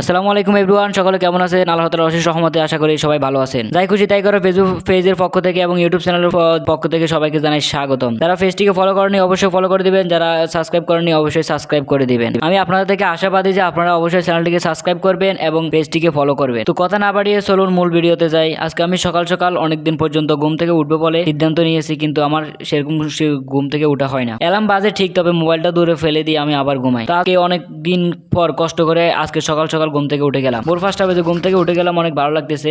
আসসালামু আলাইকুম এভরিওয়ান, সকলে কেমন আছেন? আল্লাহ তাআলার অশেষ রহমতে আশা করি সবাই ভালো আছেন। যাই খুশি তাই করো ফেসবুক পেজের পক্ষ থেকে এবং ইউটিউব চ্যানেলের পক্ষ থেকে সবাইকে জানাই স্বাগতম। যারা পেজটিকে ফলো করেনি অবশ্যই ফলো করে দিবেন, যারা সাবস্ক্রাইব করেনি অবশ্যই সাবস্ক্রাইব করে দিবেন। আমি আপনাদের থেকে আশাবাদী যে আপনারা অবশ্যই চ্যানেলটিকে সাবস্ক্রাইব করবেন এবং পেজটিকে ফলো করবেন। তো কথা না বাড়িয়ে চলুন মূল ভিডিওতে যাই। আজকে আমি সকাল সকাল অনেকদিন পর্যন্ত ঘুম থেকে উঠবো বলে সিদ্ধান্ত নিয়েছি, কিন্তু আমার সেরকম ঘুম থেকে উঠা হয় না। অ্যালার্ম বাজে ঠিক, তবে মোবাইলটা দূরে ফেলে দিয়ে আমি আবার ঘুমাই। তা আজকে অনেক দিন পর কষ্ট করে আজকে সকাল সকাল ঘুম থেকে উঠে গেলাম। ভোর 5টা বাজে ঘুম থেকে উঠে গেলাম, অনেক ভালো লাগতেছে।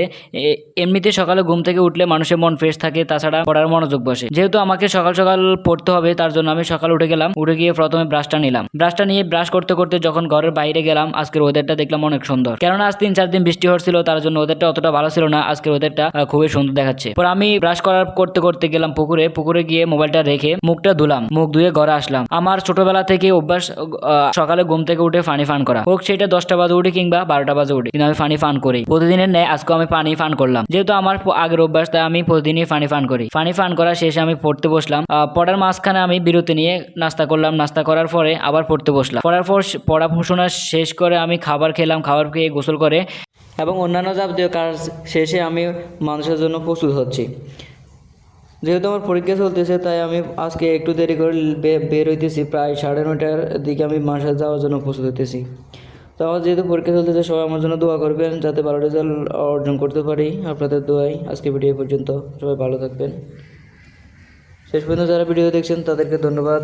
এমনিতে সকালে ঘুম থেকে উঠলে মানুষের মন ফ্রেশ থাকে, তাছাড়া পড়ার মনোযোগ বসে। যেহেতু আমাকে সকাল সকাল পড়তে হবে, তার জন্য আমি সকাল উঠে গেলাম। উঠে গিয়ে প্রথমে ব্রাশটা নিলাম। ব্রাশটা নিয়ে ব্রাশ করতে করতে যখন ঘরের বাইরে গেলাম, আজকের ওয়েদারটা দেখলাম অনেক সুন্দর। কেননা আজ 3-4 দিন বৃষ্টি হচ্ছিল, তার জন্য ওয়েদারটা অতটা ভালো ছিল না। আজকের ওয়েদারটা খুবই সুন্দর দেখাচ্ছে। পর আমি ব্রাশ করতে করতে গেলাম পুকুরে গিয়ে মোবাইলটা রেখে মুখটা ধুলাম। মুখ ধুয়ে ঘরে আসলাম। আমার ছোটবেলা থেকে অভ্যাস সকালে ঘুম থেকে উঠে পানি পান করা, হোক সেটা 10টা বাজে উঠে কিংবা 12টা বাজে উঠে, কিন্তু আমি পানি পান করি। প্রতিদিনের ন্যায় আজকে আমি পানি পান করলাম। যেহেতু আমার আগের অভ্যাস, তাই আমি প্রতিদিনই পানি পান করি। পানি পান করা শেষে আমি পড়তে বসলাম। পড়ার মাঝখানে আমি বিরতি নিয়ে নাস্তা করলাম। নাস্তা করার পরে আবার পড়তে বসলাম। পড়ার পর পড়াশোনা শেষ করে আমি খাবার খেলাম। খাবার খেয়ে গোসল করে এবং অন্যান্য যাবতীয় কাজ শেষে আমি মানুষের জন্য প্রস্তুত হচ্ছি। যেহেতু আমার পরীক্ষা চলতেছে, তাই আমি আজকে একটু দেরি করে বের হইতেছি। প্রায় 9:30টার দিকে আমি মানুষের যাওয়ার জন্য প্রস্তুত হইতেছি। তো আমার যেহেতু পরীক্ষা চলতেছে, সবাই আমার জন্য দোয়া করবেন যাতে ভালো রেজাল্ট অর্জন করতে পারি। আপনাদের দোয়াই। আজকে ভিডিও পর্যন্ত, সবাই ভালো থাকবেন। শেষ পর্যন্ত যারা ভিডিও দেখছেন তাদেরকে ধন্যবাদ।